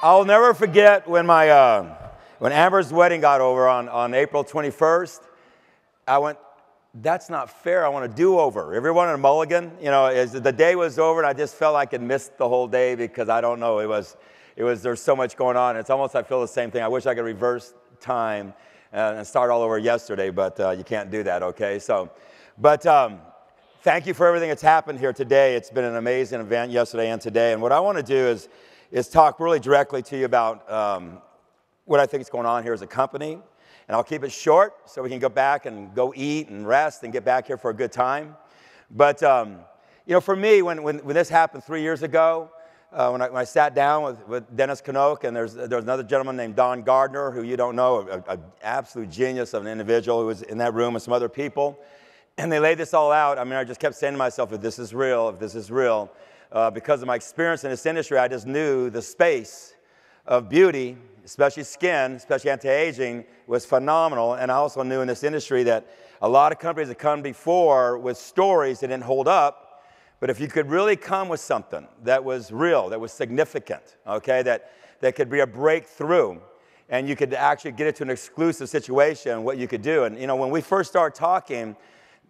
I'll never forget when when Amber's wedding got over on April 21st. I went, that's not fair. I want a do-over. Everyone in a mulligan, you know, as the day was over, and I just felt like I missed the whole day because I don't know. There's so much going on. It's almost, I feel the same thing. I wish I could reverse time and start all over yesterday, but you can't do that, okay? So, but thank you for everything that's happened here today. It's been an amazing event yesterday and today. And what I want to do is talk really directly to you about what I think is going on here as a company. And I'll keep it short so we can go back and go eat and rest and get back here for a good time. But, you know, for me, when this happened 3 years ago, when I sat down with Dennis Knoke, and there's another gentleman named Don Gardner, who you don't know, an absolute genius of an individual who was in that room, and some other people. And they laid this all out. I mean, I just kept saying to myself, if this is real, because of my experience in this industry, I just knew the space of beauty, especially skin, especially anti-aging, was phenomenal. And I also knew in this industry that a lot of companies had come before with stories that didn't hold up. But if you could really come with something that was real, that was significant, okay, that could be a breakthrough, and you could actually get it to an exclusive situation, what you could do. And, you know, when we first started talking,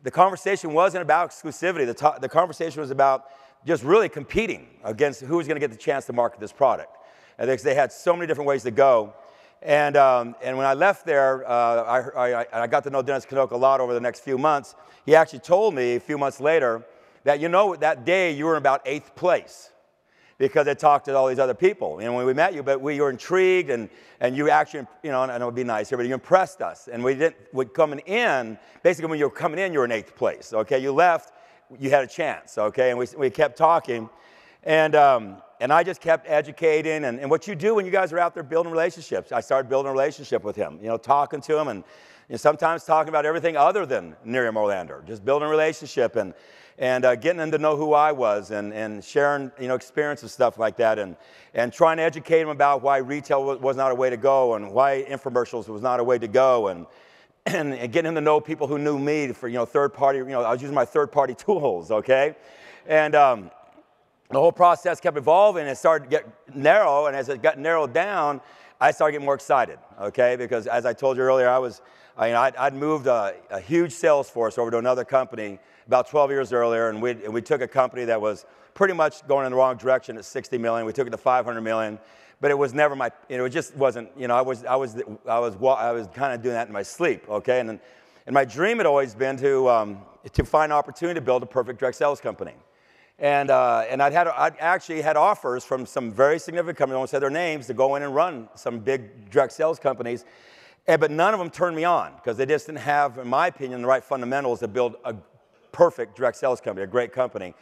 the conversation wasn't about exclusivity. The conversation was about just really competing against who was going to get the chance to market this product. And they had so many different ways to go. And when I left there, I got to know Dennis Knoke a lot over the next few months. He actually told me a few months later that, you know, that day you were in about 8th place because I talked to all these other people. You know, when we met you, but we were intrigued, and you actually, you know, and it would be nice here, but you impressed us. And coming in, basically when you were coming in, you were in 8th place, okay? You left, you had a chance, okay? And we kept talking, and I just kept educating, and what you do when you guys are out there building relationships. I started building a relationship with him, you know, talking to him, and you know, sometimes talking about everything other than Nerium Orlando, just building a relationship and getting them to know who I was, and sharing, you know, experience and stuff like that, and trying to educate them about why retail was not a way to go, and why infomercials was not a way to go, and getting them to know people who knew me for, you know, third-party, you know, I was using my third-party tools, okay? And the whole process kept evolving, and it started to get narrow, and as it got narrowed down, I started getting more excited, okay? Because as I told you earlier, I'd moved a huge sales force over to another company about 12 years earlier, and we took a company that was pretty much going in the wrong direction at 60 million. We took it to 500 million, but it was never my, you know, it just wasn't, you know, I was kind of doing that in my sleep, okay? And my dream had always been to find an opportunity to build a perfect direct sales company. And I'd actually had offers from some very significant companies, I won't say their names, to go in and run some big direct sales companies, but none of them turned me on because they just didn't have, in my opinion, the right fundamentals to build a perfect direct sales company, a great company.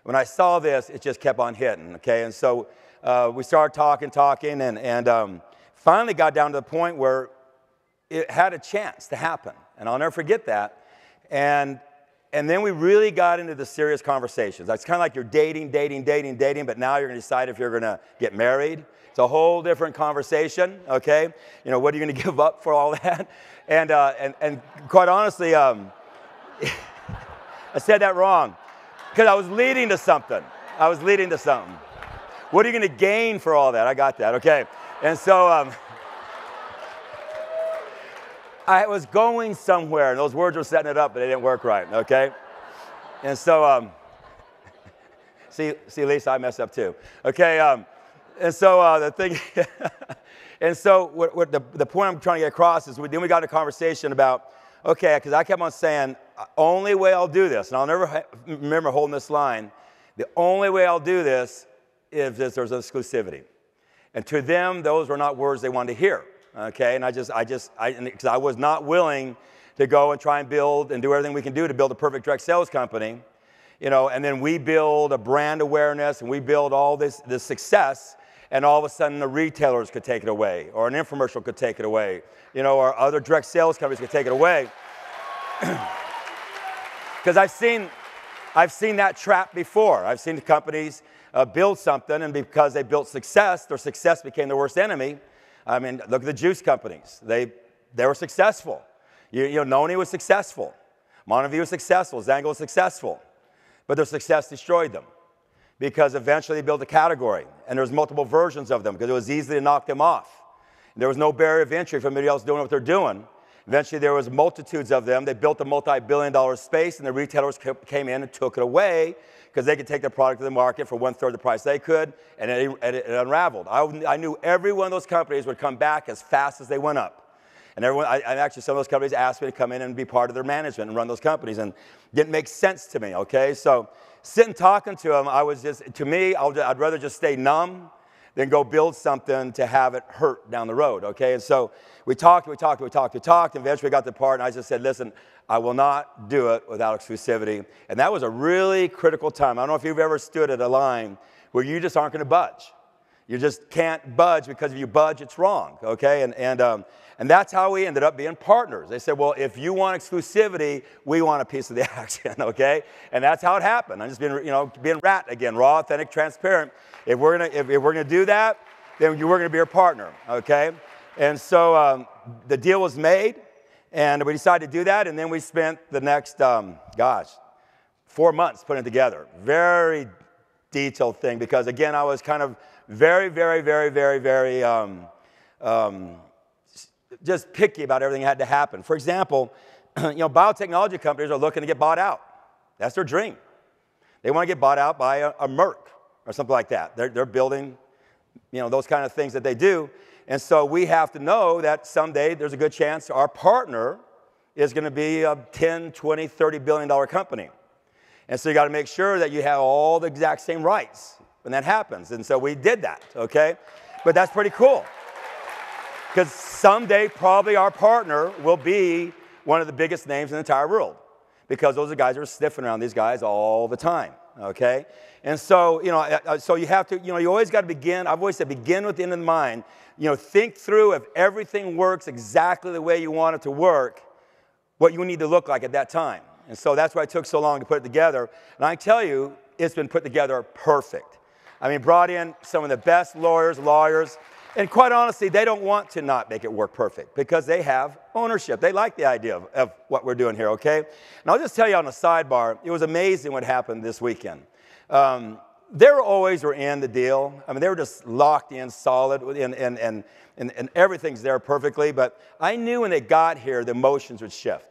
When I saw this, it just kept on hitting, okay? And so we started talking, and finally got down to the point where it had a chance to happen, and I'll never forget that. And then we really got into the serious conversations. It's kind of like you're dating, but now you're going to decide if you're going to get married. It's a whole different conversation, okay? You know, what are you going to give up for all that? And quite honestly, I said that wrong because I was leading to something. What are you going to gain for all that? I got that, okay? And so I was going somewhere, and those words were setting it up, but it didn't work right, okay? And so, see, Lisa, I messed up too, okay? And so the thing, and so what the point I'm trying to get across is then we got a conversation about, okay, because I kept on saying, only way I'll do this, and I'll never remember holding this line, the only way I'll do this is if there's exclusivity. And to them, those were not words they wanted to hear, okay? And because I was not willing to go and try and build and do everything we can do to build a perfect direct sales company, you know, and then we build a brand awareness, and we build all this success, and all of a sudden the retailers could take it away, or an infomercial could take it away, you know, or other direct sales companies could take it away. Because I've seen that trap before. I've seen the companies build something, and because they built success, their success became their worst enemy. I mean, look at the juice companies. They were successful. You know, Noni was successful. Monavie was successful. Zango was successful. But their success destroyed them. because eventually they built a category, and there was multiple versions of them because it was easy to knock them off. And there was no barrier of entry for anybody else doing what they're doing. Eventually, there was multitudes of them. They built a multi-billion-dollar space, and the retailers came in and took it away because they could take their product to the market for 1/3 the price they could, and it unraveled. I knew every one of those companies would come back as fast as they went up. And actually, some of those companies asked me to come in and be part of their management and run those companies, and it didn't make sense to me, okay? So sitting talking to them, I'd rather just stay numb than go build something to have it hurt down the road, okay? And so we talked, and eventually we got to the part, and I just said, listen, I will not do it without exclusivity. And that was a really critical time. I don't know if you've ever stood at a line where you just aren't going to budge. You just can't budge because if you budge, it's wrong, okay? And that's how we ended up being partners. They said, well, if you want exclusivity, we want a piece of the action, okay? And that's how it happened. I'm just being rat again, raw, authentic, transparent. If we're gonna do that, then we're gonna be our partner, okay? And so the deal was made, and we decided to do that, and then we spent the next, 4 months putting it together. Very detailed thing, because again, I was kind of very just picky about everything that had to happen. For example, biotechnology companies are looking to get bought out. That's their dream. They want to get bought out by a Merck or something like that. They're building, those kind of things that they do. And so we have to know that someday there's a good chance our partner is going to be a 10, 20, $30 billion company. And so you got to make sure that you have all the exact same rights when that happens. And so we did that, okay? But that's pretty cool. Because someday, probably our partner will be one of the biggest names in the entire world. Because those are guys that are sniffing around these guys all the time, okay? And so, so you have to, you always got to begin. I've always said begin with the end in mind. Think through if everything works exactly the way you want it to work, what you need to look like at that time. And so that's why it took so long to put it together. And I tell you, it's been put together perfect. I mean, brought in some of the best lawyers, and quite honestly, they don't want to not make it work perfect because they have ownership. They like the idea of what we're doing here, okay? And I'll just tell you on a sidebar, it was amazing what happened this weekend. They were in the deal. I mean, they were just locked in, solid, and everything's there perfectly. But I knew when they got here, the emotions would shift.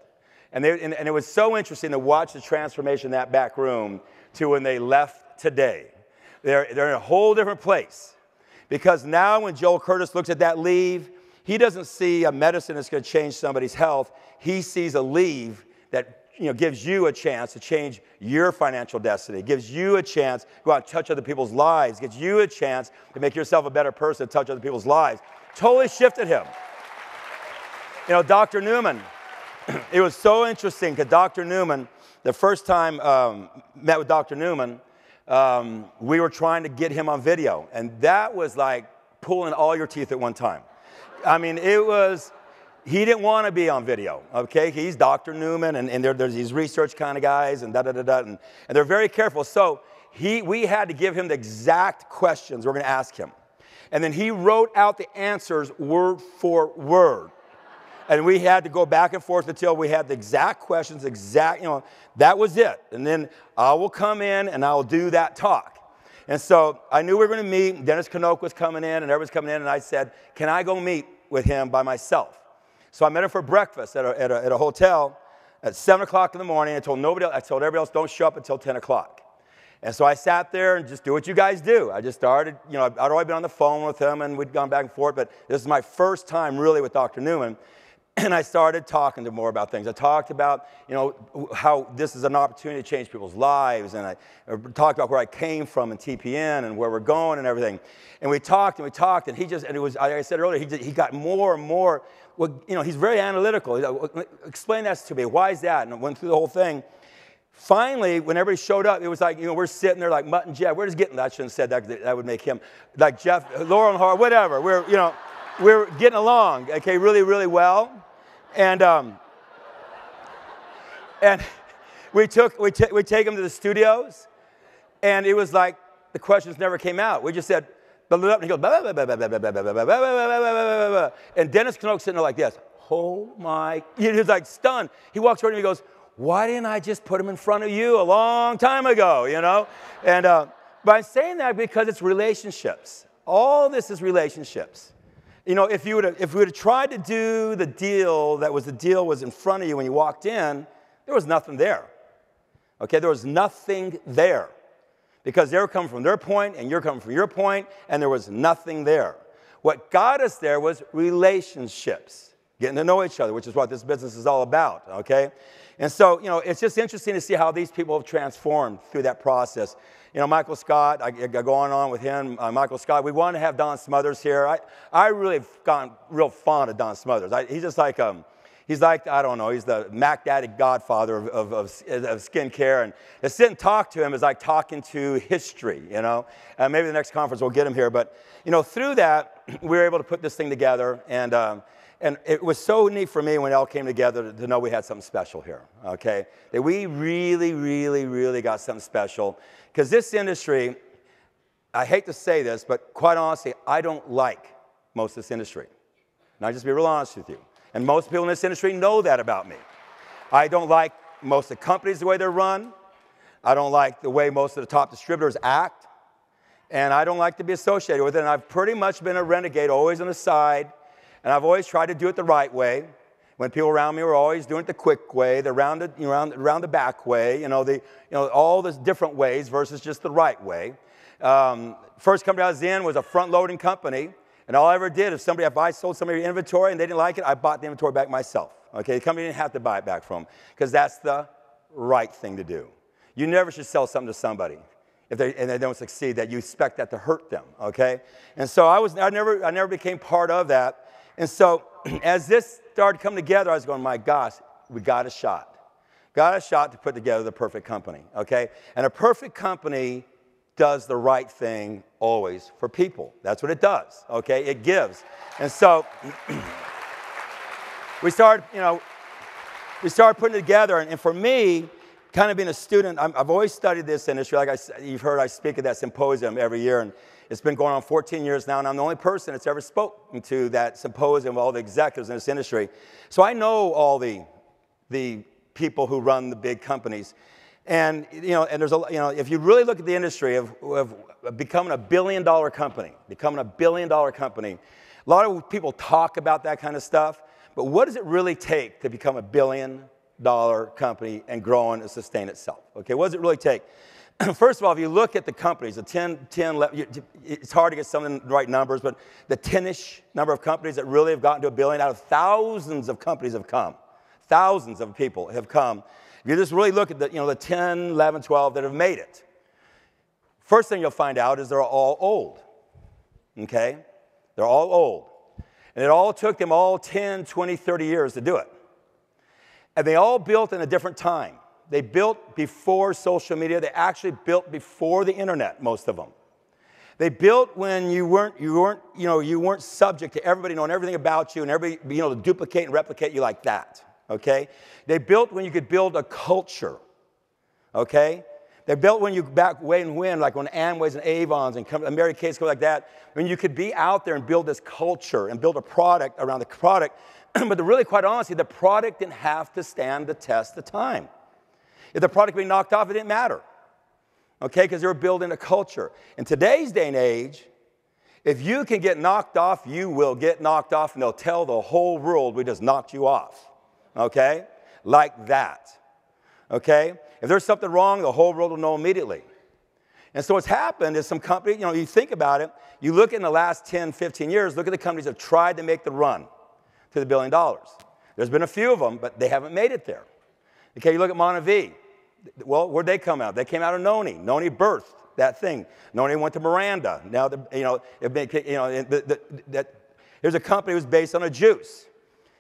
And it was so interesting to watch the transformation in that back room to when they left today. They're in a whole different place. Because now when Joel Curtis looks at that leave, he doesn't see a medicine that's going to change somebody's health. He sees a leave that gives you a chance to change your financial destiny, gives you a chance to go out and touch other people's lives, gives you a chance to make yourself a better person, to touch other people's lives. Totally shifted him. Dr. Newman, it was so interesting because Dr. Newman, the first time met with Dr. Newman, we were trying to get him on video, and that was like pulling all your teeth at one time. I mean, he didn't want to be on video, okay? He's Dr. Newman, and there's these research kind of guys, and and they're very careful. So we had to give him the exact questions we're going to ask him. And then he wrote out the answers word for word. And we had to go back and forth until we had the exact questions, that was it. And then I will come in and I'll do that talk. And so I knew we were going to meet. Dennis Knoke was coming in and everyone's coming in. And I said, can I go meet with him by myself? So I met him for breakfast at a hotel at 7 o'clock in the morning. I told everybody else, don't show up until 10 o'clock. And so I sat there and just do what you guys do. I just started, I'd already been on the phone with him and we'd gone back and forth. But this is my first time really with Dr. Newman. And I started talking to him more about things. I talked about, how this is an opportunity to change people's lives. And I talked about where I came from in TPN and where we're going and everything. And we talked. And it was, like I said earlier, he got more and more, he's very analytical. Explain that to me. Why is that? And I went through the whole thing. Finally, when everybody showed up, it was like, we're sitting there like Mutt and Jeff. We're just getting, I shouldn't have said that because that would make him, like Jeff, Laurel and Har, whatever. We're getting along, okay, really, really well. And we take him to the studios, and it was like the questions never came out. We just said, and he goes, and Dennis Knoke sitting there like this. Oh my, he was like stunned. He walks over and he goes, why didn't I just put him in front of you a long time ago, And But I'm saying that because it's relationships. All this is relationships. You know, if we would have tried to do the deal was in front of you when you walked in, there was nothing there. Okay, there was nothing there. Because they were coming from their point, and you're coming from your point, and there was nothing there. What got us there was relationships, getting to know each other, which is what this business is all about, okay? And so, you know, it's just interesting to see how these people have transformed through that process. You know, Michael Scott, I go on with him. Michael Scott, we want to have Don Smothers here. I really have gotten real fond of Don Smothers. He's just like, he's like, I don't know, he's the Mac Daddy godfather of skincare. And to sit and talk to him is like talking to history, you know. Maybe the next conference we'll get him here. But, you know, through that, we were able to put this thing together. And it was so neat for me when it all came together to know we had something special here, okay? That we really, really, really got something special. Because this industry, I hate to say this, but quite honestly, I don't like most of this industry. And I'll just be real honest with you. And most people in this industry know that about me. I don't like most of the companies the way they're run. I don't like the way most of the top distributors act. And I don't like to be associated with it. And I've pretty much been a renegade, always on the side. And I've always tried to do it the right way. When people around me were always doing it the quick way, the around the back way, all these different ways versus just the right way. First company I was in was a front-loading company. And all I ever did is if I sold somebody inventory and they didn't like it, I bought the inventory back myself. Okay, the company didn't have to buy it back from them because that's the right thing to do. You never should sell something to somebody and they don't succeed that you expect that to hurt them. Okay, and so I never became part of that. And so as this started coming together, I was going, my gosh, we got a shot. Got a shot to put together the perfect company, okay? And a perfect company does the right thing always for people. That's what it does, okay? It gives. And so we started putting it together. And for me, kind of being a student, I've always studied this industry. Like you've heard I speak at that symposium every year. And it's been going on 14 years now, and I'm the only person that's ever spoken to that symposium of all the executives in this industry. So I know all the people who run the big companies. And, there's if you really look at the industry of becoming a billion-dollar company, a lot of people talk about that kind of stuff, but what does it really take to become a billion-dollar company and grow and sustain itself? Okay, what does it really take? First of all, if you look at the companies, the 10, it's hard to get some of the right numbers, but the 10-ish number of companies that really have gotten to $1 billion out of thousands of companies have come. Thousands of people have come. If you just really look at the 10, 11, 12 that have made it, first thing you'll find out is they're all old, okay? They're all old. And it all took them 10, 20, 30 years to do it. And they all built in a different time. They built before social media. They actually built before the internet, most of them. They built when you weren't subject to everybody knowing everything about you and everybody being able to duplicate and replicate you like that. Okay? They built when you could build a culture. Okay? They built when like when Amway's and Avons and Mary Kay's like that, when you could be out there and build this culture and build a product around the product. But really, quite honestly, the product didn't have to stand the test of time. If the product could be knocked off, it didn't matter, okay, because they were building a culture. In today's day and age, if you can get knocked off, you will get knocked off, and they'll tell the whole world we just knocked you off, okay, like that, okay? If there's something wrong, the whole world will know immediately. And so what's happened is some companies, you think about it, you look in the last 10, 15 years, look at the companies that have tried to make the run to the $1 billion. There's been a few of them, but they haven't made it there. Okay, you look at Montevideo. Well, where'd they come out? They came out of Noni. Noni birthed that thing. Noni went to Miranda. Now, here's a company that was based on a juice.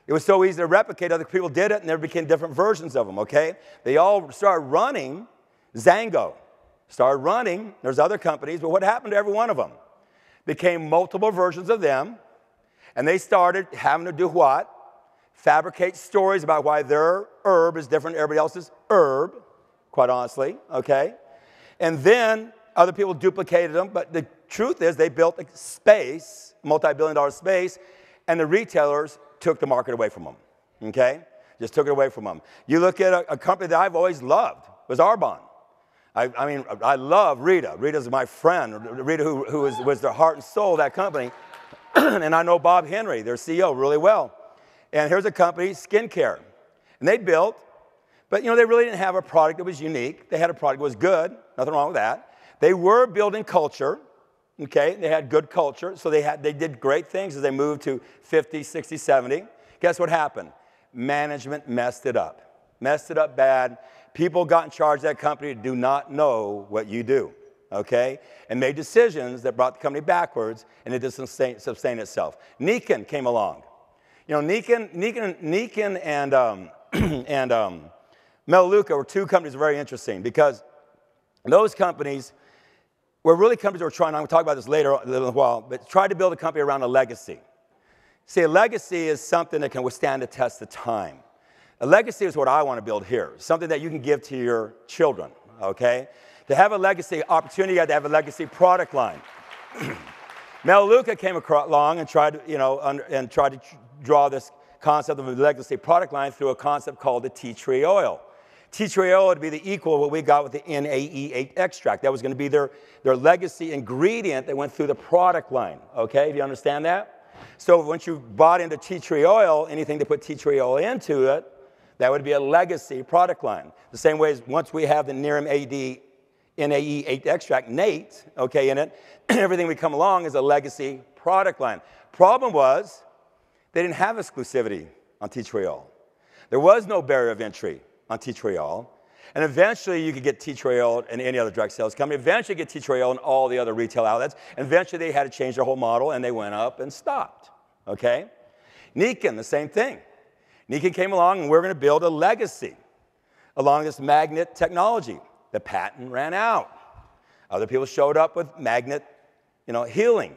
It was so easy to replicate. Other people did it, and there became different versions of them, okay? They all started running. Zango started running. There's other companies, but what happened to every one of them? Became multiple versions of them, and they started having to do what? Fabricate stories about why their herb is different than everybody else's herb, quite honestly, okay? And then other people duplicated them, but the truth is they built a space, multi-billion-dollar space, and the retailers took the market away from them, okay? Just took it away from them. You look at a company that I've always loved, was Arbonne. I mean, I love Rita. Rita's my friend. Rita, who was the heart and soul of that company. And I know Bob Henry, their CEO, really well. And here's a company, skincare. And they built, but they really didn't have a product that was unique. They had a product that was good, nothing wrong with that. They were building culture, okay? They had good culture, so they did great things as they moved to 50, 60, 70. Guess what happened? Management messed it up. Messed it up bad. People got in charge of that company who do not know what you do, okay? And made decisions that brought the company backwards, and it didn't sustain itself. Niken came along. Niken and Melaleuca were two companies that were very interesting because those companies were really companies that were trying, I'm going to talk about this later in a little while, but tried to build a company around a legacy. See, a legacy is something that can withstand the test of time. A legacy is what I want to build here, something that you can give to your children, okay? To have a legacy opportunity, you have to have a legacy product line. Melaleuca came along and tried to draw this concept of a legacy product line through a concept called the tea tree oil. Tea tree oil would be the equal of what we got with the NAE8 extract. That was going to be their legacy ingredient that went through the product line, okay? Do you understand that? So once you bought into tea tree oil, anything to put tea tree oil into it, that would be a legacy product line. The same way as once we have the Nerium NAE8 extract, NATE, okay, in it, everything we come along is a legacy product line. Problem was, they didn't have exclusivity on tea tree oil. There was no barrier of entry on tea tree oil. And eventually you could get tea tree oil in any other direct sales company. Eventually you get tea tree oil in all the other retail outlets. And eventually they had to change their whole model and they went up and stopped, okay? Niken, the same thing. Niken came along and we're going to build a legacy along this magnet technology. The patent ran out. Other people showed up with magnet, healing.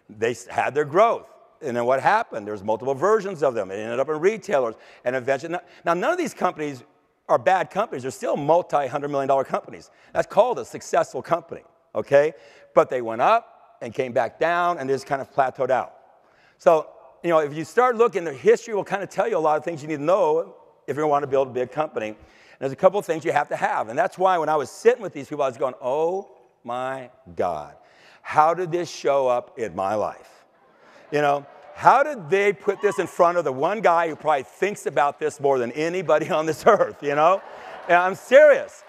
They had their growth. And then what happened? There's multiple versions of them. It ended up in retailers. And eventually, now none of these companies are bad companies. They're still multi-$100-million companies. That's called a successful company, okay? But they went up and came back down and just kind of plateaued out. So, if you start looking, the history will kind of tell you a lot of things you need to know if you want to build a big company. And there's a couple of things you have to have. And that's why when I was sitting with these people, I was going, oh my God, how did this show up in my life? How did they put this in front of the one guy who probably thinks about this more than anybody on this earth, And I'm serious.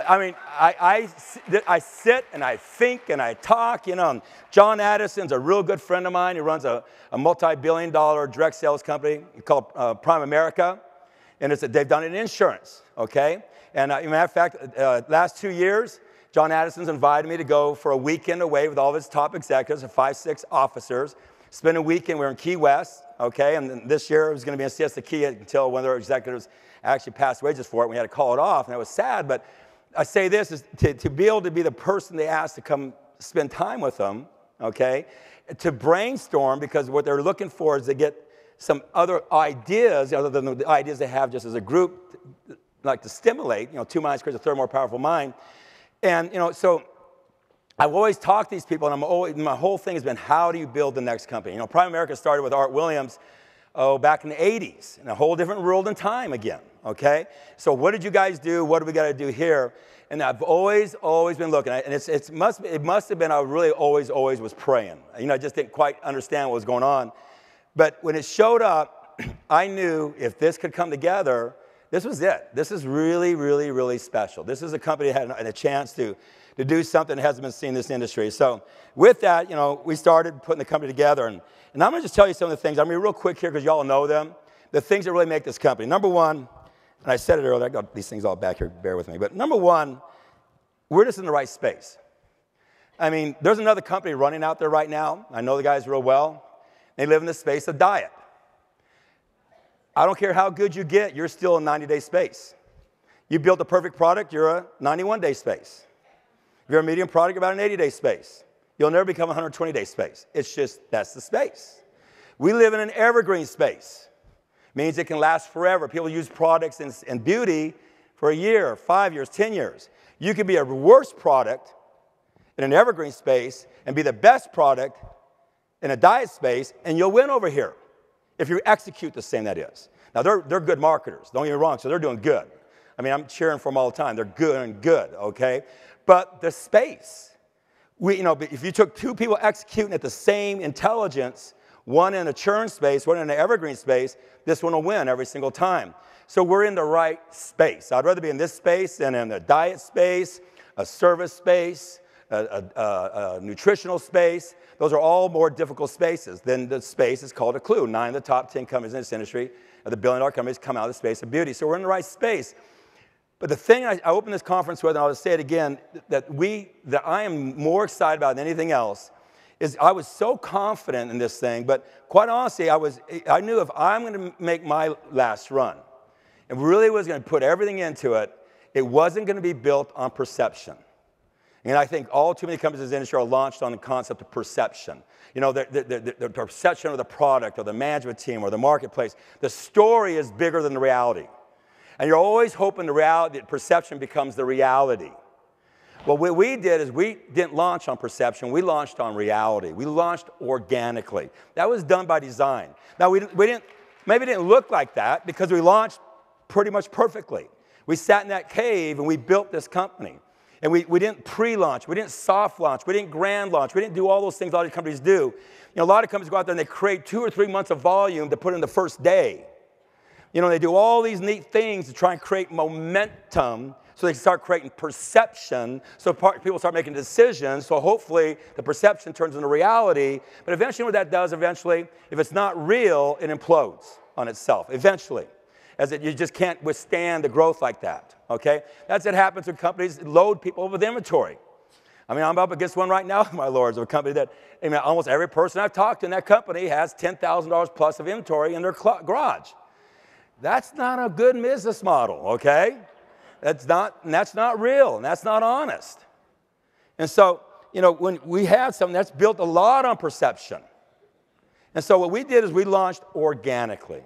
I mean, I sit and I think and I talk, John Addison's a real good friend of mine. He runs a multi-billion-dollar direct sales company called Prime America. And they've done it in insurance, okay? And as a matter of fact, last 2 years, John Addison's invited me to go for a weekend away with all of his top executives, 5, 6 officers. Spend a weekend, we were in Key West, okay? And this year it was going to be in Siesta Key until one of their executives actually passed away just for it. We had to call it off, and it was sad. But I say this is to be able to be the person they asked to come spend time with them, okay? To brainstorm, because what they're looking for is to get some other ideas other than the ideas they have just as a group, like to stimulate. 2 minds creates a third more powerful mind. And, so I've always talked to these people, and my whole thing has been, how do you build the next company? Prime America started with Art Williams, back in the 80s, in a whole different world and time again, okay? So what did you guys do? What do we got to do here? And I've always been looking at it, and it must have been I really always was praying. I just didn't quite understand what was going on. But when it showed up, I knew if this could come together, this was it. This is really, really, really special. This is a company that had a chance to do something that hasn't been seen in this industry. So with that, we started putting the company together. And I'm going to just tell you some of the things. I'm going to be real quick here because you all know them. The things that really make this company. Number one, and I said it earlier, I got these things all back here, bear with me. But number one, we're just in the right space. I mean, there's another company running out there right now. I know the guys real well. They live in the space of diet. I don't care how good you get, you're still in 90-day space. You built a perfect product, you're a 91-day space. If you're a medium product, you're about an 80-day space. You'll never become a 120-day space. It's just, that's the space. We live in an evergreen space. Means it can last forever. People use products and beauty for a year, 5 years, 10 years. You can be a worse product in an evergreen space and be the best product in a diet space, and you'll win over here if you execute the same, that is. Now, they're good marketers. Don't get me wrong, so they're doing good. I mean, I'm cheering for them all the time. They're good and good, okay? But the space, if you took two people executing at the same intelligence, one in a churn space, one in an evergreen space, this one will win every single time. So we're in the right space. I'd rather be in this space than in a diet space, a service space, a nutritional space. Those are all more difficult spaces. Then the space is called a clue. 9 of the top 10 companies in this industry, the billion-dollar companies, come out of the space of beauty. So we're in the right space. But the thing I opened this conference with, and I'll just say it again, that I am more excited about than anything else, is I was so confident in this thing, but quite honestly, I knew if I'm going to make my last run, and really was going to put everything into it, it wasn't going to be built on perception. And I think all too many companies in this industry are launched on the concept of perception. The perception of the product or the management team or the marketplace. The story is bigger than the reality. And you're always hoping the perception becomes the reality. Well, what we did is we didn't launch on perception. We launched on reality. We launched organically. That was done by design. Now, maybe it didn't look like that because we launched pretty much perfectly. We sat in that cave and we built this company. And we didn't pre-launch, we didn't soft launch, we didn't grand launch, we didn't do all those things a lot of companies do. A lot of companies go out there and they create 2 or 3 months of volume to put in the first day. They do all these neat things to try and create momentum so they can start creating perception so people start making decisions, so hopefully the perception turns into reality. But eventually what that does, if it's not real, it implodes on itself, eventually. You just can't withstand the growth like that, okay? That's what happens when companies load people with inventory. I mean, I'm up against one right now, my lords, of a company that, almost every person I've talked to in that company has $10,000 plus of inventory in their garage. That's not a good business model, okay? That's not real, and that's not honest. And so, when we had something that's built a lot on perception. And so what we did is we launched organically.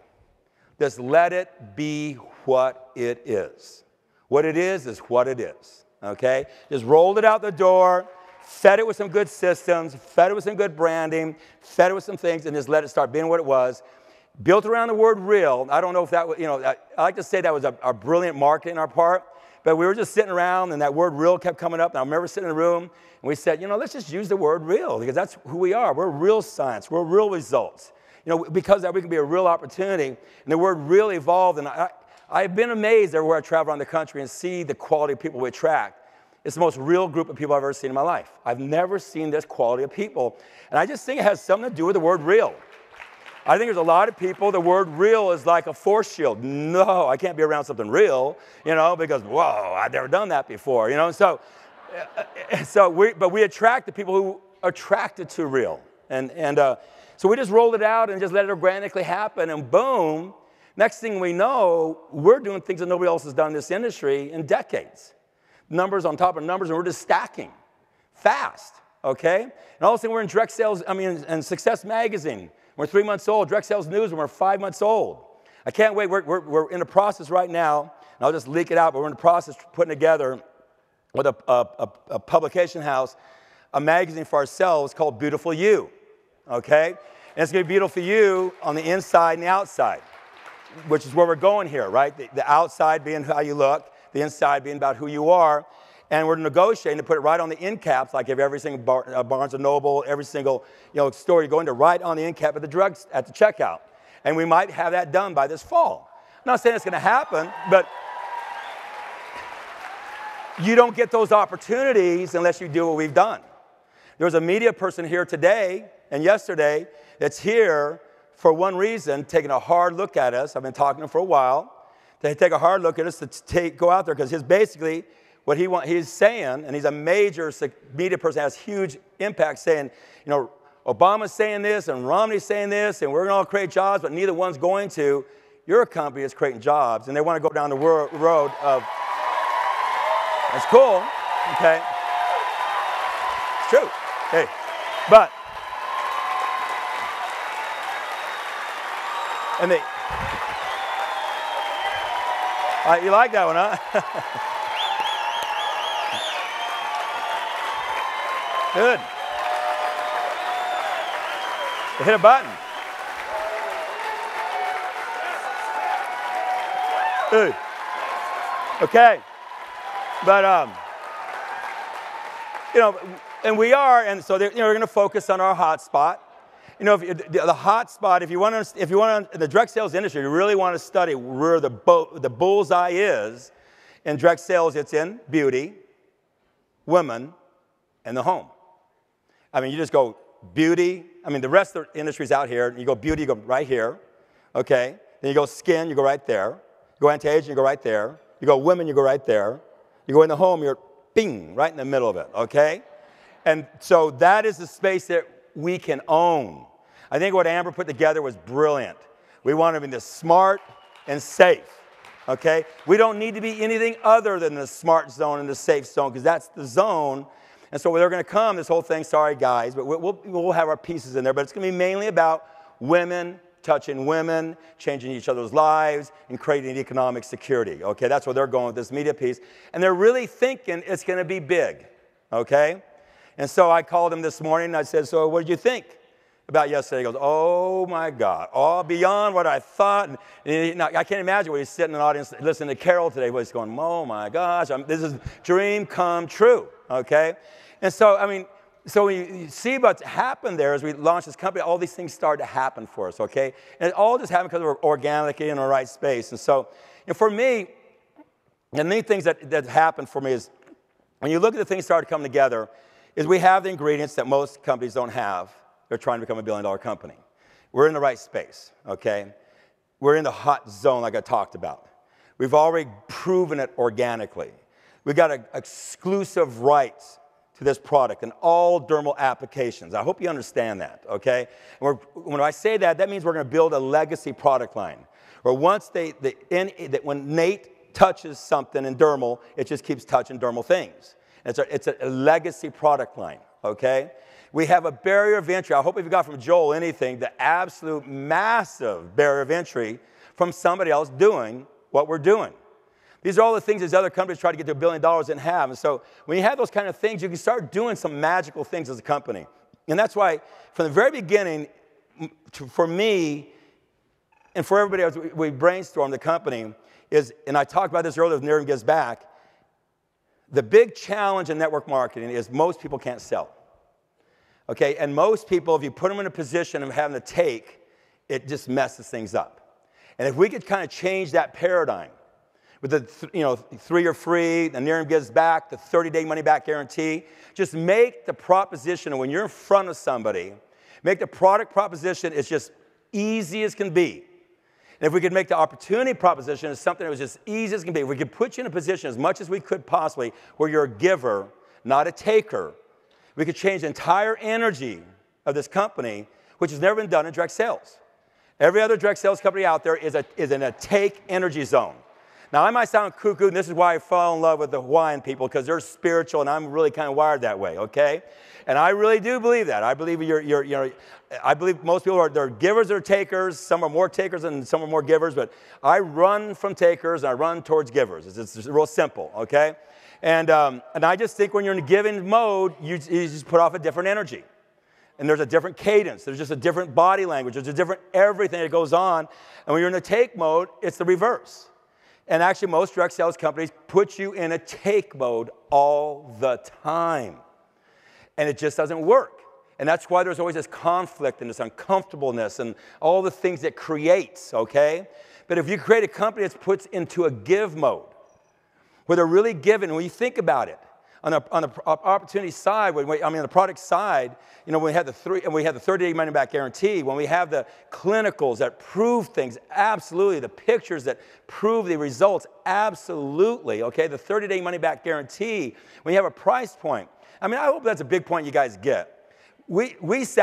Just let it be what it is. What it is what it is, okay? Just rolled it out the door, fed it with some good systems, fed it with some good branding, fed it with some things, and just let it start being what it was. Built around the word real. I don't know if that was, I like to say that was a brilliant marketing on our part, but we were just sitting around and that word real kept coming up. And I remember sitting in the room and we said, let's just use the word real because that's who we are. We're real science. We're real results. Because that we can be a real opportunity. And the word real evolved. And I've been amazed everywhere I travel around the country and see the quality of people we attract. It's the most real group of people I've ever seen in my life. I've never seen this quality of people. And I just think it has something to do with the word real. I think there's a lot of people, the word real is like a force shield. No, I can't be around something real, because, whoa, I've never done that before, So we attract the people who are attracted to real. So we just rolled it out and just let it organically happen, and boom, next thing we know, we're doing things that nobody else has done in this industry in decades. Numbers on top of numbers, and we're just stacking fast, okay? And all of a sudden, we're in direct sales, and Success Magazine. We're 3 months old. Direct Sales News, and we're 5 months old. I can't wait. We're in the process right now, and I'll just leak it out, but we're in the process of putting together with a publication house a magazine for ourselves called Beautiful You. Okay? And it's going to be beautiful for you on the inside and the outside, which is where we're going here, right? The outside being how you look, the inside being about who you are. And we're negotiating to put it right on the end caps, like every single Barnes & Noble, every single store you go into, right on the end cap at the checkout. And we might have that done by this fall. I'm not saying it's going to happen, but you don't get those opportunities unless you do what we've done. There was a media person here today and yesterday that's here for one reason, taking a hard look at us. I've been talking to him for a while. They take a hard look at us to go out there because basically what he's saying, and he's a major media person, has huge impact, saying, Obama's saying this and Romney's saying this, and we're going to all create jobs, but neither one's going to. Your company is creating jobs, and they want to go down the road of. That's cool, okay? It's true. Hey, but, and they, you like that one, huh? Good. Hit a button. Good. Okay. But, you know, and we are, and so we're going to focus on our hot spot. You know, the hot spot, if you want to, in the direct sales industry, you really want to study where the bullseye is. In direct sales, it's in beauty, women, and the home. I mean, you just go beauty. I mean, the rest of the industry's out here. You go beauty, you go right here. Okay. Then you go skin, you go right there. You go anti-aging, you go right there. You go women, you go right there. You go in the home, you're bing, right in the middle of it. Okay. And so that is the space that we can own. I think what Amber put together was brilliant. We want to be the smart and safe. Okay? We don't need to be anything other than the smart zone and the safe zone, because that's the zone. And so they're going to come, this whole thing, sorry guys, but we'll have our pieces in there, but it's going to be mainly about women, touching women, changing each other's lives, and creating economic security. Okay? That's where they're going with this media piece. And they're really thinking it's going to be big. Okay? And so I called him this morning and I said, so what did you think about yesterday? He goes, oh my God, all beyond what I thought. And I can't imagine when he's sitting in the audience listening to Carol today, where he's going, oh my gosh, this is dream come true, okay? And so, I mean, so when you see what's happened there as we launched this company, all these things started to happen for us, okay? And it all just happened because we're organically in the right space. And so, you know, for me, the main things that happened for me is when you look at the things that started coming together, is we have the ingredients that most companies don't have. They're trying to become a billion-dollar company. We're in the right space, okay? We're in the hot zone like I talked about. We've already proven it organically. We've got exclusive rights to this product in all dermal applications. I hope you understand that, okay? When I say that, that means we're going to build a legacy product line. Where once when Nate touches something in dermal, it just keeps touching dermal things. It's a legacy product line, okay? We have a barrier of entry. I hope if you got from Joel anything, the absolute massive barrier of entry from somebody else doing what we're doing. These are all the things these other companies try to get to $1 billion and have. And so when you have those kind of things, you can start doing some magical things as a company. And that's why from the very beginning, for me and for everybody else, we brainstormed the company is, and I talked about this earlier with Nerium Gives Back, the big challenge in network marketing is most people can't sell. Okay, and most people, if you put them in a position of having to take, it just messes things up. And if we could kind of change that paradigm with the 3-year free, the Nerium Gives Back, the 30-day money-back guarantee, just make the proposition, when you're in front of somebody, make the product proposition as just easy as can be. And if we could make the opportunity proposition as something that was just easy as can be, if we could put you in a position as much as we could possibly where you're a giver, not a taker, we could change the entire energy of this company, which has never been done in direct sales. Every other direct sales company out there is in a take energy zone. Now, I might sound cuckoo, and this is why I fell in love with the Hawaiian people, because they're spiritual, and I'm really kind of wired that way, okay? And I really do believe that. I believe I believe most people they're givers or takers. Some are more takers and some are more givers, but I run from takers and I run towards givers. It's real simple, okay? And I just think when you're in a giving mode, you just put off a different energy. And there's a different cadence. There's just a different body language. There's a different everything that goes on. And when you're in the take mode, it's the reverse. And actually, most direct sales companies put you in a take mode all the time. And it just doesn't work. And that's why there's always this conflict and this uncomfortableness and all the things it creates, okay? But if you create a company that's puts into a give mode, where they're really giving, when you think about it, on the opportunity side, the product side, when we had the 30-day money-back guarantee, when we have the clinicals that prove things, absolutely, the pictures that prove the results, absolutely, okay, the 30-day money-back guarantee, when you have a price point. I mean, I hope that's a big point you guys get. Dennis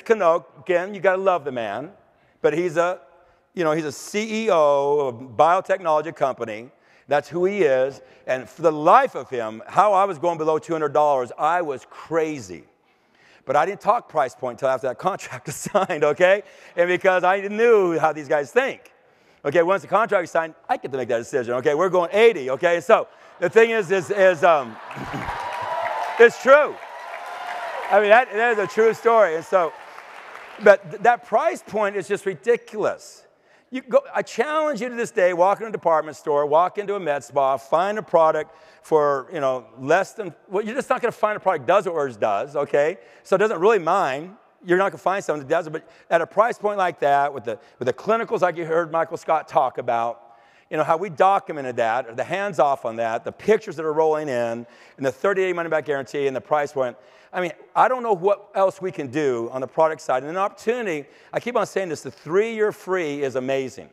Canoke, again, you got to love the man, but he's a CEO of a biotechnology company. That's who he is. And for the life of him, how I was going below $200, I was crazy. But I didn't talk price point until after that contract was signed, okay? And because I knew how these guys think. Okay, once the contract is signed, I get to make that decision. Okay, we're going 80, okay? So the thing is it's true. I mean, that is a true story. And so, but that price point is just ridiculous. I challenge you to this day, walk into a department store, walk into a med spa, find a product for, less than, well, you're just not going to find a product that does what yours does, okay? So it doesn't really mind. You're not going to find something that does it, but at a price point like that, with the clinicals like you heard Michael Scott talk about, how we documented that, or the hands-off on that, the pictures that are rolling in, and the 30-day money-back guarantee, and the price point. I mean, I don't know what else we can do on the product side. And an opportunity, I keep on saying this, the 3-year free is amazing.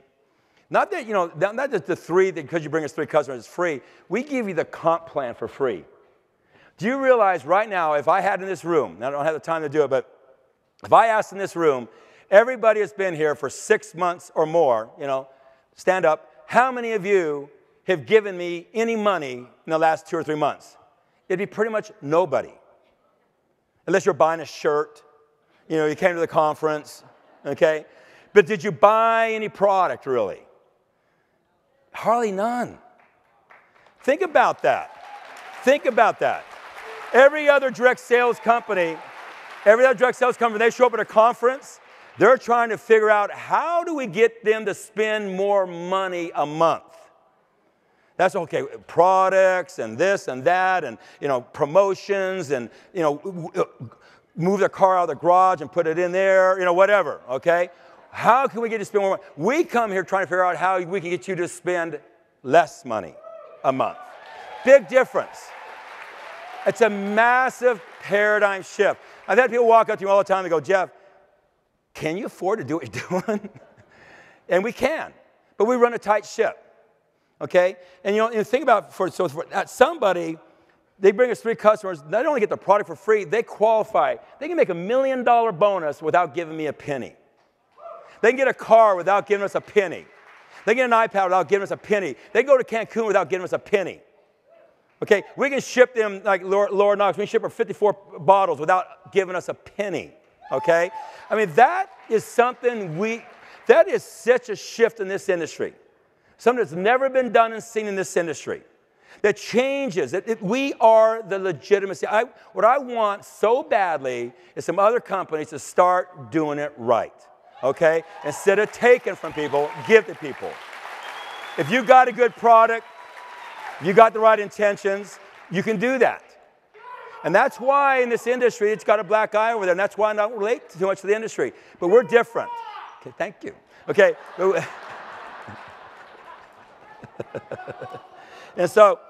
Not that, not just the 3, because you bring us 3 customers, it's free. We give you the comp plan for free. Do you realize right now, if I had in this room, and I don't have the time to do it, but if I asked in this room, everybody that's been here for 6 months or more, stand up, how many of you have given me any money in the last 2 or 3 months? It'd be pretty much nobody. Unless you're buying a shirt, you came to the conference, okay? But did you buy any product, really? Hardly none. Think about that. Think about that. Every other direct sales company, they show up at a conference, they're trying to figure out how do we get them to spend more money a month. That's okay, products and this and that and, promotions and, move their car out of the garage and put it in there, whatever, okay? How can we get you to spend more money? We come here trying to figure out how we can get you to spend less money a month. Big difference. It's a massive paradigm shift. I've had people walk up to me all the time and go, Jeff, can you afford to do what you're doing? And we can, but we run a tight ship, okay? And you think about, for somebody, they bring us 3 customers, they don't only get the product for free, they qualify. They can make $1 million bonus without giving me a penny. They can get a car without giving us a penny. They get an iPad without giving us a penny. They go to Cancun without giving us a penny. Okay, we can ship them, like Laura Knox, we can ship her 54 bottles without giving us a penny. Okay? I mean, that is something that is such a shift in this industry. Something that's never been done and seen in this industry. That changes. We are the legitimacy. What I want so badly is some other companies to start doing it right. Okay? Instead of taking from people, give to people. If you got a good product, you got the right intentions, you can do that. And that's why in this industry, it's got a black eye over there, and that's why I don't relate too much to the industry. But we're different. Okay, thank you. Okay. And so,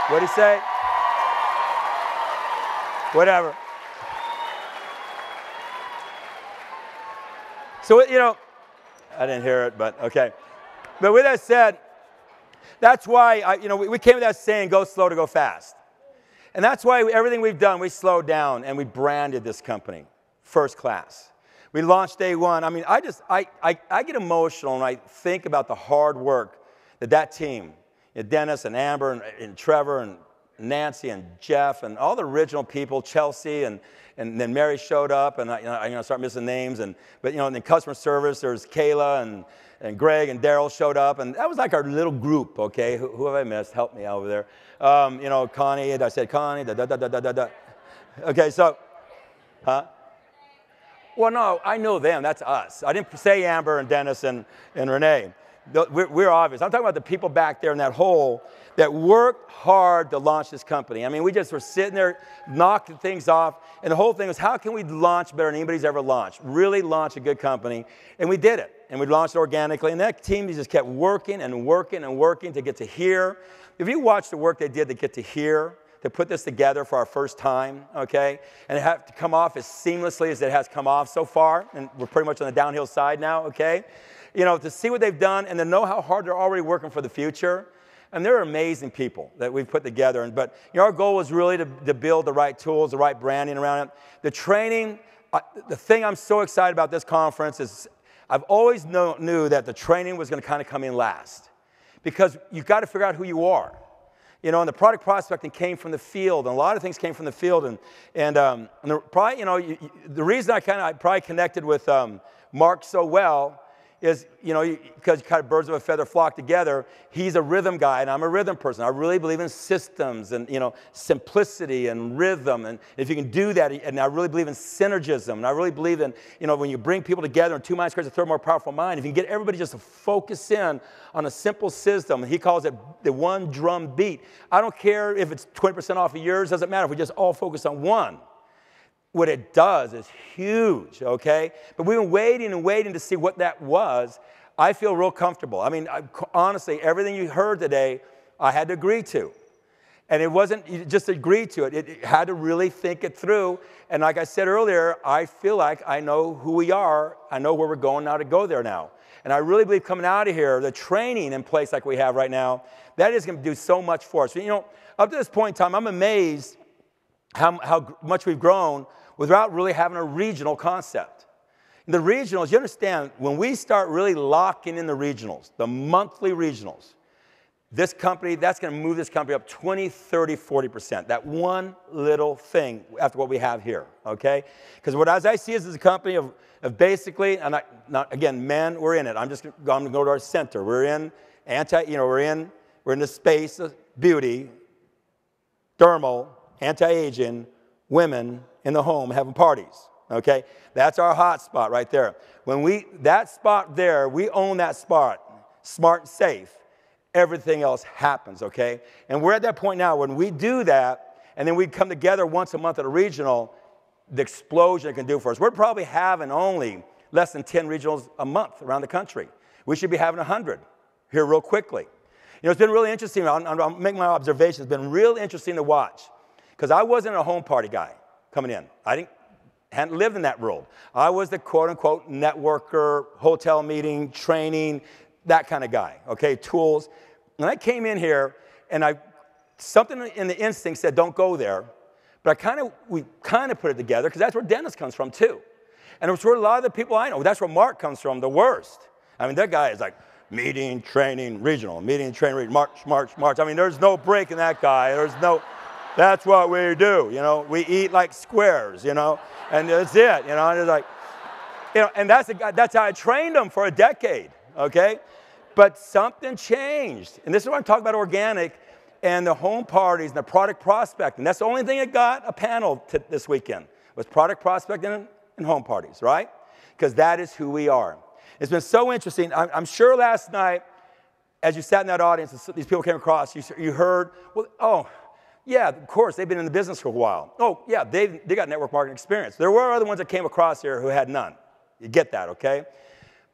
what'd he say? Whatever. So, I didn't hear it, but okay. But with that said, that's why, we came with that saying, go slow to go fast. And that's why everything we've done, we slowed down and we branded this company first class. We launched day 1. I mean, I get emotional when I think about the hard work that team, Dennis and Amber and Trevor and Nancy and Jeff and all the original people, Chelsea and then Mary showed up and I start missing names but in customer service there's Kayla and Greg and Daryl showed up, and that was like our little group, okay? Who have I missed? Help me over there. Connie, I said Connie, da. Okay, so, huh? Well, no, I know them. That's us. I didn't say Amber and Dennis and Renee. We're obvious. I'm talking about the people back there in that hole that worked hard to launch this company. I mean, we just were sitting there, knocking things off, and the whole thing was, how can we launch better than anybody's ever launched? Really launch a good company, and we did it. And we launched it organically, and that team just kept working and working and working to get to here. If you watch the work they did to get to here, to put this together for our first time, okay, and it had to come off as seamlessly as it has come off so far, and we're pretty much on the downhill side now, okay? To see what they've done and to know how hard they're already working for the future. And they're amazing people that we've put together. But our goal was really to build the right tools, the right branding around it. The training, the thing I'm so excited about this conference is I've always knew that the training was going to kind of come in last. Because you've got to figure out who you are. And the product prospecting came from the field, and a lot of things came from the field. The reason I probably connected with Mark so well is, you know, because kind of birds of a feather flock together. He's a rhythm guy, and I'm a rhythm person. I really believe in systems and, you know, simplicity and rhythm. And if you can do that, and I really believe in synergism. And I really believe in, you know, when you bring people together and two minds creates a third more powerful mind. If you can get everybody just to focus in on a simple system, he calls it the one drum beat. I don't care if it's 20% off of yours. Doesn't matter if we just all focus on one. What it does is huge, okay? But we've been waiting and waiting to see what that was. I feel real comfortable. I mean, honestly, everything you heard today, I had to agree to. And it wasn't just agree to it. It had to really think it through. And like I said earlier, I feel like I know who we are. I know where we're going now to go there now. And I really believe coming out of here, the training in place like we have right now, that is going to do so much for us. You know, up to this point in time, I'm amazed how much we've grown without really having a regional concept. The regionals, you understand, when we start really locking in the regionals, the monthly regionals, this company, that's going to move this company up 20, 30, 40%. That one little thing after what we have here, okay? Because what as I see is a company of basically, and not again, men, we're in it. I'm going to go to our center. We're in we're in the space of beauty, dermal, anti-aging, women in the home having parties, okay? That's our hot spot right there. That spot there, we own that spot, smart and safe. Everything else happens, okay? And we're at that point now when we do that, and then we come together once a month at a regional, the explosion it can do for us. We're probably having only less than 10 regionals a month around the country. We should be having 100 here real quickly. You know, it's been really interesting. I'll make my observations. It's been real interesting to watch because I wasn't a home party guy coming in. I hadn't lived in that world. I was the quote-unquote networker, hotel meeting, training, that kind of guy, okay, tools. And I came in here, and something in the instinct said, don't go there. But we kind of put it together, because that's where Dennis comes from, too. And it's where a lot of the people I know, that's where Mark comes from, the worst. I mean, that guy is like, meeting, training, regional, meeting, training, regional, march, march, march. I mean, there's no break in that guy. That's what we do, you know. We eat like squares, you know, and that's it, you know. And it's like, you know, and that's how I trained them for a decade, okay? But something changed, and this is what I'm talking about organic and the home parties and the product prospecting. That's the only thing that got a panel this weekend was product prospecting and home parties, right? Because that is who we are. It's been so interesting. I'm sure last night, as you sat in that audience, these people came across, you heard, well, oh, yeah, of course, they've been in the business for a while. Oh, yeah, they got network marketing experience. There were other ones that came across here who had none. You get that, okay?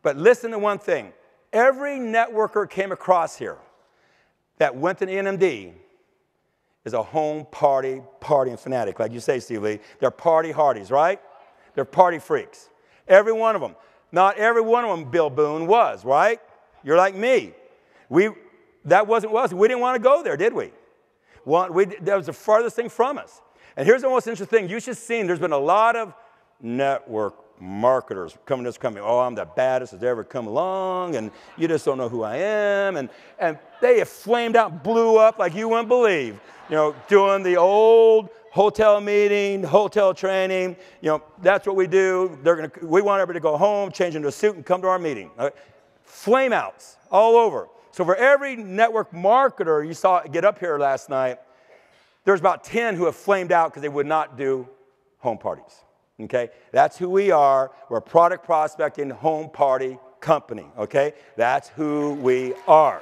But listen to one thing. Every networker came across here that went to the NMD is a home partying fanatic, like you say, Steve Lee. They're party hardies, right? They're party freaks. Every one of them. Not every one of them, Bill Boone, was, right? You're like me. That wasn't us. We didn't want to go there, did we? That was the farthest thing from us. And here's the most interesting thing. You should have seen there's been a lot of network marketers coming to this company. Oh, I'm the baddest that's ever come along, and you just don't know who I am. And they have flamed out, blew up like you wouldn't believe. You know, doing the old hotel meeting, hotel training. You know, that's what we do. We want everybody to go home, change into a suit, and come to our meeting. Okay? Flame outs all over. So for every network marketer you saw get up here last night, there's about 10 who have flamed out because they would not do home parties. Okay? That's who we are. We're a product prospecting home party company. Okay? That's who we are.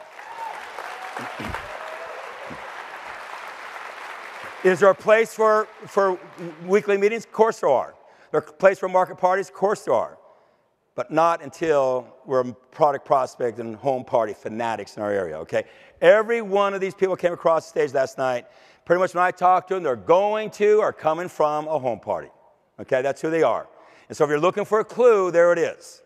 Is there a place for weekly meetings? Of course there are. There's a place for market parties? Of course there are. But not until we're product prospect and home party fanatics in our area, okay? Every one of these people came across the stage last night. Pretty much when I talk to them, they're going to or coming from a home party, okay? That's who they are. And so if you're looking for a clue, there it is.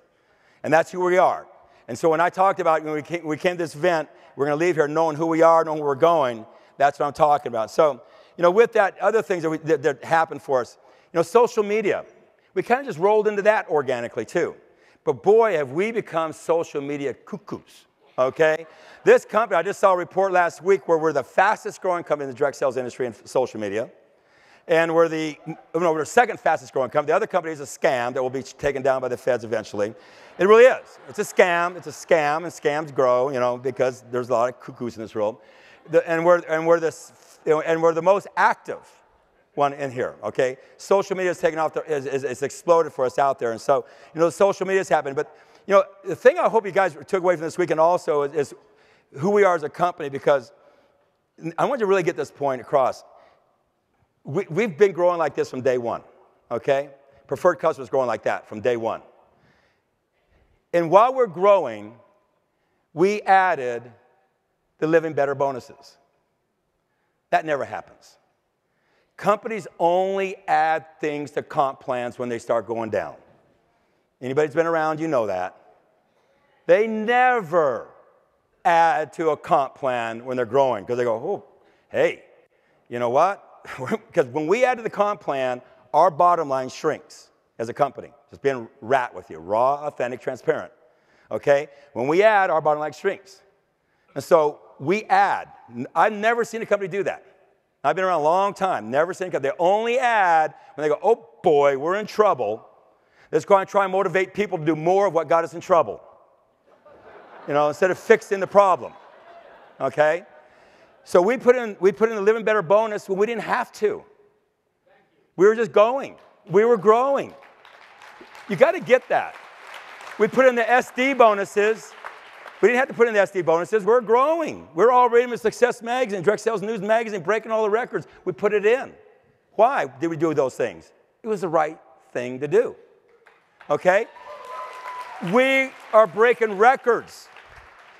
And that's who we are. And so when I talked about when we came to this event, we're going to leave here knowing who we are, knowing where we're going. That's what I'm talking about. So, you know, with that, other things that happened for us, you know, social media, we kind of just rolled into that organically too. But boy, have we become social media cuckoos, okay? This company, I just saw a report last week where we're the fastest growing company in the direct sales industry in social media. And we're we're the second fastest growing company. The other company is a scam that will be taken down by the feds eventually. It really is. It's a scam. It's a scam, and scams grow, because there's a lot of cuckoos in this world. And we're the most active one in here. Okay, social media is taken off. It's exploded for us out there, and so social media is happening. But the thing I hope you guys took away from this weekend also is who we are as a company, because I want you to really get this point across. We've been growing like this from day one, okay? Preferred customers growing like that from day one. And while we're growing, we added the Living Better bonuses. That never happens. Companies only add things to comp plans when they start going down. Anybody who's been around, you know that. They never add to a comp plan when they're growing, because they go, oh, hey, you know what? Because when we add to the comp plan, our bottom line shrinks as a company. Just being rat with you, raw, authentic, transparent. Okay? When we add, our bottom line shrinks. And so we add. I've never seen a company do that. I've been around a long time. Never seen a company. They only add when they go, oh boy, we're in trouble. Let's go and try and motivate people to do more of what got us in trouble. Instead of fixing the problem. Okay? So we put in the Living Better bonus when we didn't have to. We were just going. We were growing. You got to get that. We put in the SD bonuses. We didn't have to put in the SD bonuses. We're growing. We're already in the Success Magazine, Direct Sales News Magazine, breaking all the records. We put it in. Why did we do those things? It was the right thing to do. Okay? We are breaking records.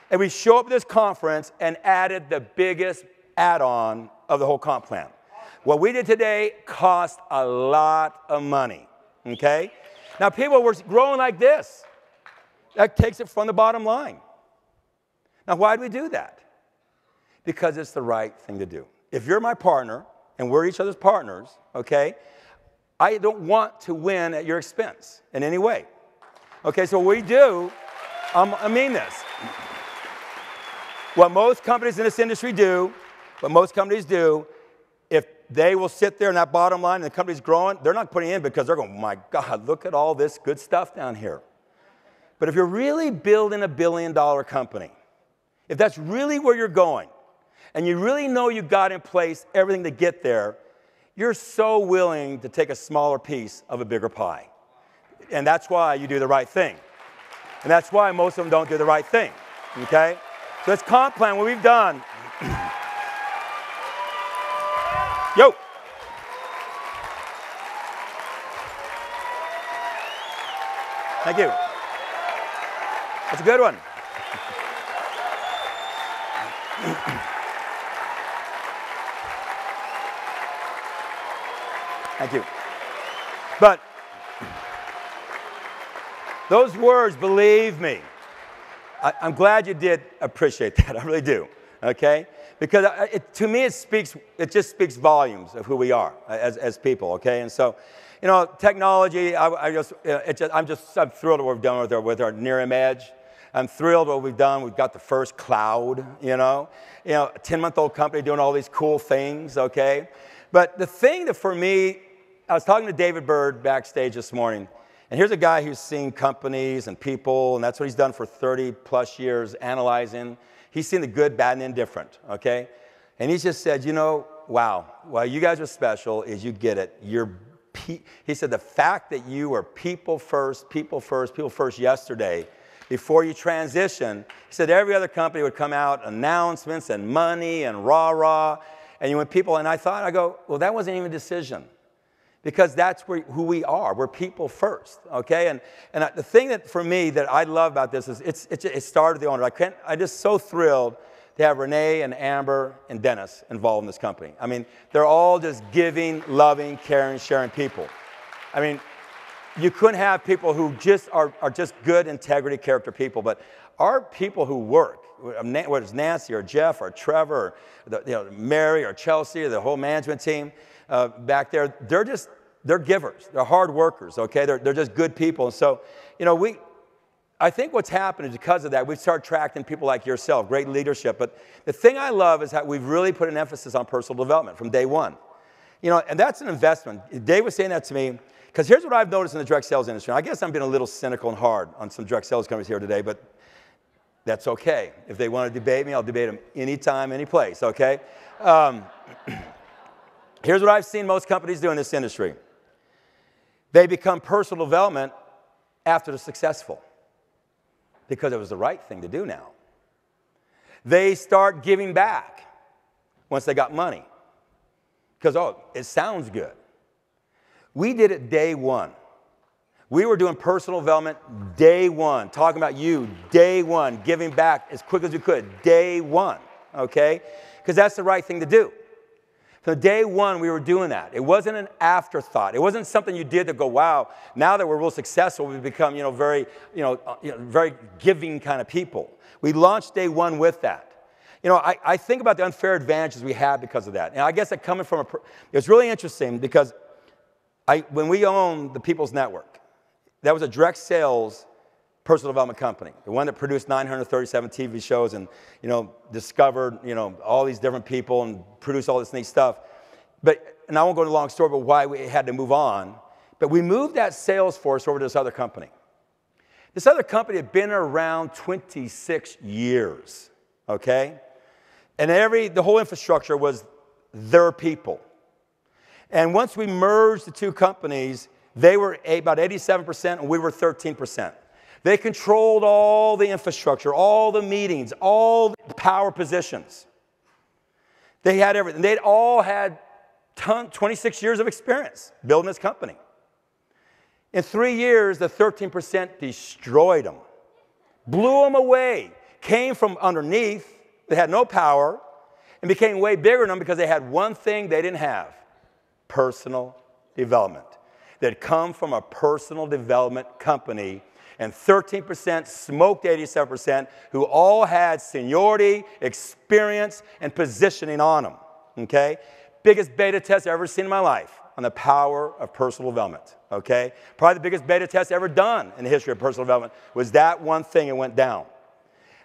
And we show up at this conference and added the biggest add-on of the whole comp plan. What we did today cost a lot of money, okay? Now, people were growing like this. That takes it from the bottom line. Now, why do we do that? Because it's the right thing to do. If you're my partner, and we're each other's partners, okay, I don't want to win at your expense in any way. Okay, so what we do, I mean this. What most companies in this industry do, if they will sit there in that bottom line and the company's growing, they're not putting in because they're going, my God, look at all this good stuff down here. But if you're really building a billion-dollar company, if that's really where you're going, and you really know you got in place everything to get there, you're so willing to take a smaller piece of a bigger pie. And that's why you do the right thing. And that's why most of them don't do the right thing, okay? So this comp plan, what we've done, yo. Thank you. That's a good one. Thank you. But those words, believe me, I'm glad you did appreciate that. I really do. Okay? Because to me, it just speaks volumes of who we are as people. Okay? And so, technology. I'm thrilled at what we've done with our Nerium Edge. I'm thrilled what we've done. We've got the first cloud. A 10-month-old company doing all these cool things. Okay? But the thing that for me, I was talking to David Bird backstage this morning. And here's a guy who's seen companies and people, and that's what he's done for 30-plus years, analyzing. He's seen the good, bad, and indifferent, okay? And he just said, wow, why you guys are special is you get it. He said the fact that you were people first yesterday, before you transition, he said every other company would come out, announcements and money and rah-rah, and you went people, and I go, well, that wasn't even a decision. Because that's who we are. We're people first, okay? And the thing that, for me, that I love about this is it started the owner. I'm just so thrilled to have Renee and Amber and Dennis involved in this company. I mean, they're all just giving, loving, caring, sharing people. I mean, you couldn't have people who just are just good integrity character people, but our people who work, whether it's Nancy or Jeff or Trevor, or Mary or Chelsea or the whole management team back there, they're givers. They're hard workers, okay? They're just good people. And so, I think what's happened is because of that, we've started attracting people like yourself, great leadership. But the thing I love is that we've really put an emphasis on personal development from day one. You know, and that's an investment. Dave was saying that to me, because here's what I've noticed in the direct sales industry. I guess I'm being a little cynical and hard on some direct sales companies here today, but that's okay. If they want to debate me, I'll debate them anytime, any place, okay? Here's what I've seen most companies do in this industry. They become personal development after they're successful because it was the right thing to do now. They start giving back once they got money because, oh, it sounds good. We did it day one. We were doing personal development day one, talking about you day one, giving back as quick as we could day one, okay? Because that's the right thing to do. From day one, we were doing that. It wasn't an afterthought. It wasn't something you did to go, wow, now that we're real successful, we've become, very giving kind of people. We launched day one with that. You know, I think about the unfair advantages we had because of that. And I guess that coming from it's really interesting because when we owned the People's Network, that was a direct sales personal development company, the one that produced 937 TV shows and, discovered, all these different people and produced all this neat stuff. And I won't go into a long story about why we had to move on, but we moved that sales force over to this other company. This other company had been around 26 years, okay? And the whole infrastructure was their people. And once we merged the two companies, they were about 87% and we were 13%. They controlled all the infrastructure, all the meetings, all the power positions. They had everything. They'd all had 26 years of experience building this company. In 3 years, the 13% destroyed them, blew them away, came from underneath. They had no power and became way bigger than them because they had one thing they didn't have: personal development. They'd come from a personal development company, and 13% smoked 87%, who all had seniority, experience, and positioning on them, okay? Biggest beta test I've ever seen in my life on the power of personal development, okay? Probably the biggest beta test ever done in the history of personal development was that one thing and went down.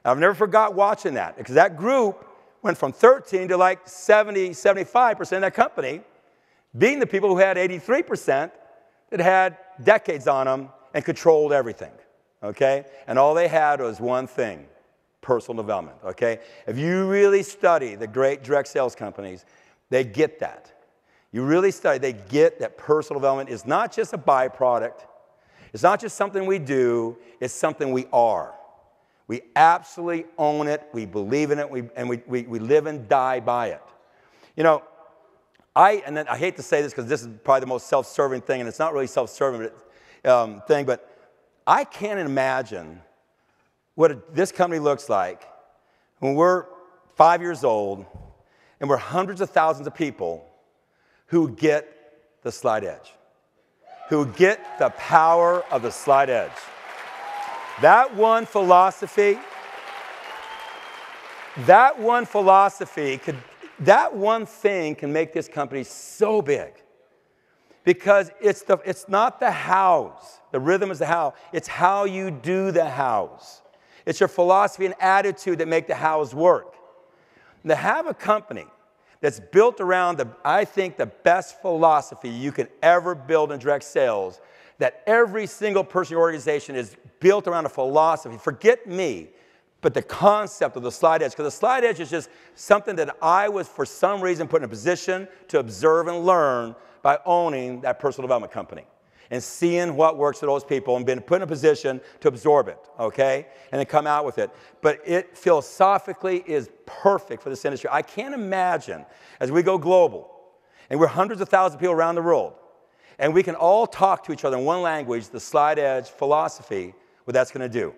I've never forgot watching that because that group went from 13 to like 70, 75% of that company, being the people who had 83% that had decades on them and controlled everything, okay? And all they had was one thing: personal development, okay? If you really study the great direct sales companies, they get that. You really study, they get that personal development is not just a byproduct. It's not just something we do. It's something we are. We absolutely own it. We believe in it. We live and die by it. You know, I hate to say this because this is probably the most self-serving thing, and it's not really self-serving thing, but I can't imagine what this company looks like when we're 5 years old and we're hundreds of thousands of people who get the slight edge, who get the power of the slight edge. That one philosophy that one thing can make this company so big because it's not the hows. The rhythm is the how. It's how you do the hows. It's your philosophy and attitude that make the hows work. And to have a company that's built around, I think, the best philosophy you can ever build in direct sales, that every single person in your organization is built around a philosophy. Forget me, but the concept of the slight edge. Because the slight edge is just something that I was, for some reason, put in a position to observe and learn by owning that personal development company and seeing what works for those people and being put in a position to absorb it, okay, and then come out with it. But it philosophically is perfect for this industry. I can't imagine, as we go global, and we're hundreds of thousands of people around the world, and we can all talk to each other in one language, the slight edge philosophy, what that's going to do.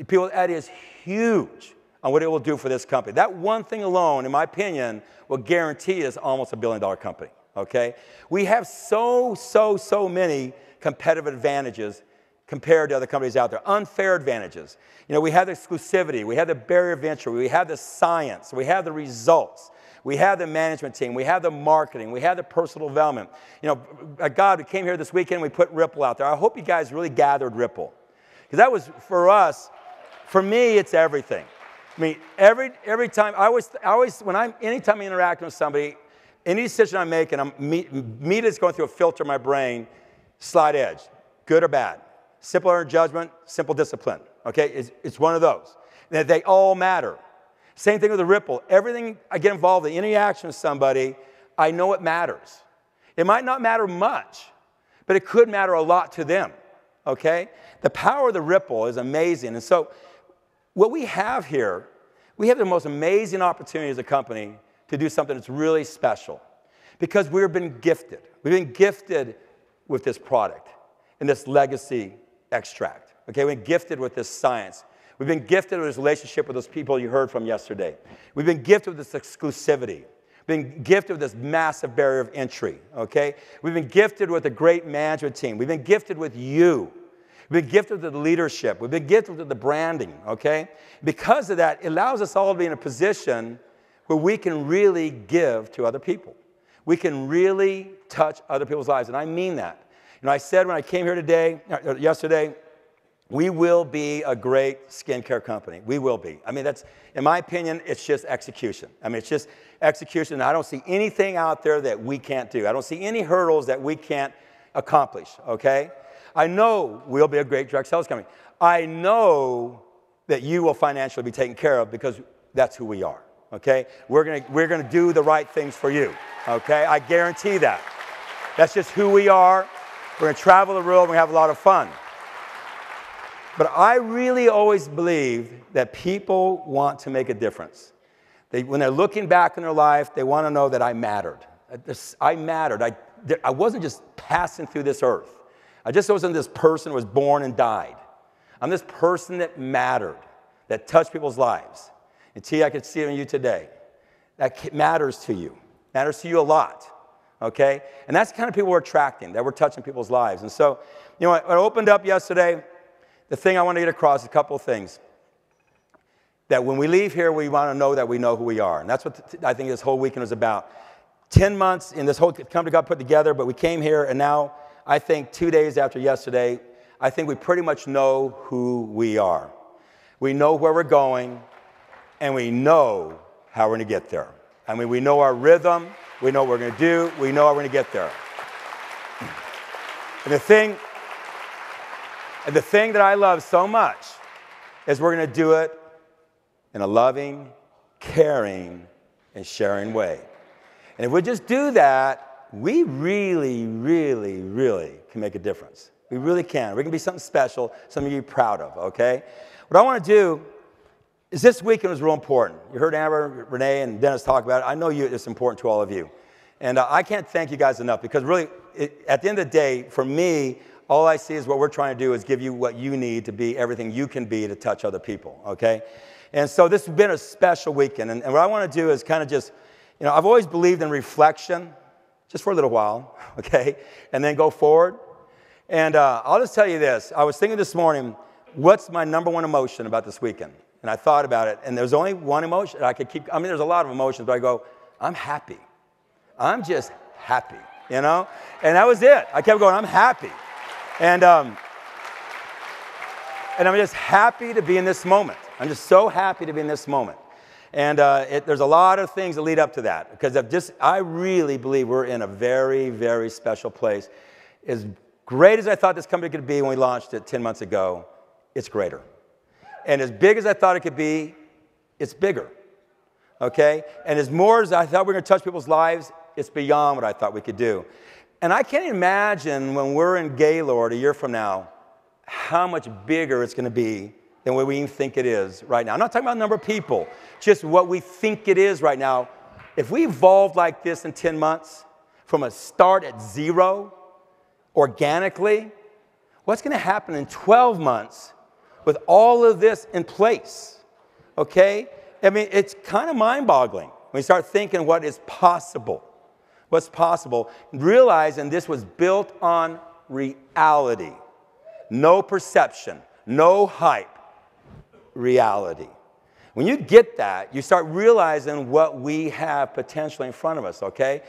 People, that is huge on what it will do for this company. That one thing alone, in my opinion, will guarantee us almost $1 billion company, okay? We have so many competitive advantages compared to other companies out there, unfair advantages. You know, we have the exclusivity, we have the barrier of entry, we have the science, we have the results, we have the management team, we have the marketing, we have the personal development. You know, God, we came here this weekend, we put Ripple out there. I hope you guys really gathered Ripple. Because that was, for us, for me, it's everything. I mean, every time, anytime I interact with somebody, Any decision I'm making, meat is going through a filter in my brain, slight edge, good or bad. Simple earned judgment, simple discipline. Okay, it's one of those. And they all matter. Same thing with the ripple. Everything I get involved in, any action with somebody, I know it matters. It might not matter much, but it could matter a lot to them. Okay? The power of the ripple is amazing. And so what we have here, we have the most amazing opportunity as a company to do something that's really special because we've been gifted. We've been gifted with this product and this legacy extract. Okay? We've been gifted with this science. We've been gifted with this relationship with those people you heard from yesterday. We've been gifted with this exclusivity. We've been gifted with this massive barrier of entry, okay? We've been gifted with a great management team. We've been gifted with you. We've been gifted with the leadership. We've been gifted with the branding, okay? Because of that, it allows us all to be in a position where we can really give to other people. We can really touch other people's lives, and I mean that. You know, I said when I came here yesterday, we will be a great skincare company. We will be. I mean, that's, in my opinion, it's just execution. I mean, it's just execution. I don't see anything out there that we can't do. I don't see any hurdles that we can't accomplish, okay? I know we'll be a great direct sales company. I know that you will financially be taken care of because that's who we are, okay? We're gonna do the right things for you, okay? I guarantee that. That's just who we are. We're gonna travel the world. We're gonna have a lot of fun. But I really always believe that people want to make a difference. When they're looking back in their life, they want to know that I mattered. I mattered. I wasn't just passing through this earth. I just wasn't this person who was born and died. I'm this person that mattered, that touched people's lives. And T, I could see it in you today. That matters to you. Matters to you a lot. Okay? And that's the kind of people we're attracting, that we're touching people's lives. And so, you know, I opened up yesterday. The thing I want to get across is a couple of things. That when we leave here, we want to know that we know who we are. And that's what I think this whole weekend was about. 10 months in this whole company got put together, but we came here, and now I think 2 days after yesterday, I think we pretty much know who we are. We know where we're going, and we know how we're going to get there. I mean, we know our rhythm. We know what we're going to do. We know how we're going to get there. And the thing that I love so much is we're going to do it in a loving, caring, and sharing way. And if we just do that, we really, really, really can make a difference. We really can. We can be something special, something you're proud of, okay? What I want to do is this weekend was real important. You heard Amber, Renee, and Dennis talk about it. I know it's important to all of you. And I can't thank you guys enough because really, at the end of the day, for me, all I see is what we're trying to do is give you what you need to be everything you can be to touch other people, okay? And so this has been a special weekend. And what I want to do is kind of just, you know, I've always believed in reflection, just for a little while, okay? And then go forward. And I'll just tell you this. I was thinking this morning, what's my number one emotion about this weekend? And I thought about it, and there's only one emotion. I could keep, I mean, there's a lot of emotions, but I go, I'm happy. I'm just happy, you know? And that was it. I kept going, I'm happy. And I'm just happy to be in this moment. I'm just so happy to be in this moment. And there's a lot of things that lead up to that because I really believe we're in a very, very special place. As great as I thought this company could be when we launched it 10 months ago, it's greater. And as big as I thought it could be, it's bigger. Okay? And as more as I thought we were going to touch people's lives, it's beyond what I thought we could do. And I can't imagine when we're in Gaylord a year from now how much bigger it's going to be than what we even think it is right now. I'm not talking about the number of people, just what we think it is right now. If we evolved like this in 10 months, from a start at zero, organically, what's going to happen in 12 months with all of this in place? Okay? I mean, it's kind of mind-boggling when you start thinking what is possible. What's possible, realizing this was built on reality. No perception, no hype, reality. When you get that, you start realizing what we have potentially in front of us, okay?